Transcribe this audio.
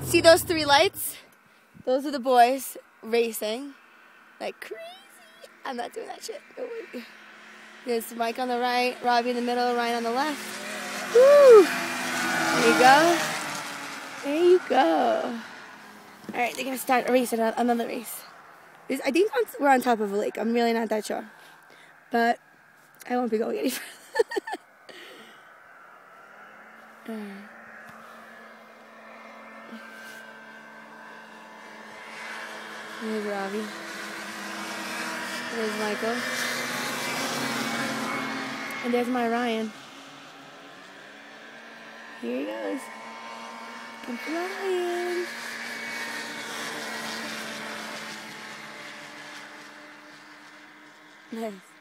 See those 3 lights? Those are the boys racing like crazy. I'm not doing that shit. No way. There's Mike on the right, Robbie in the middle, Ryan on the left. Woo! There you go. There you go. All right, they're gonna start a race, another race. I think we're on top of a lake. I'm really not that sure, but I won't be going any further. There's Robbie. There's Michael. And there's my Ryan. Here he goes. I'm flying. Nice.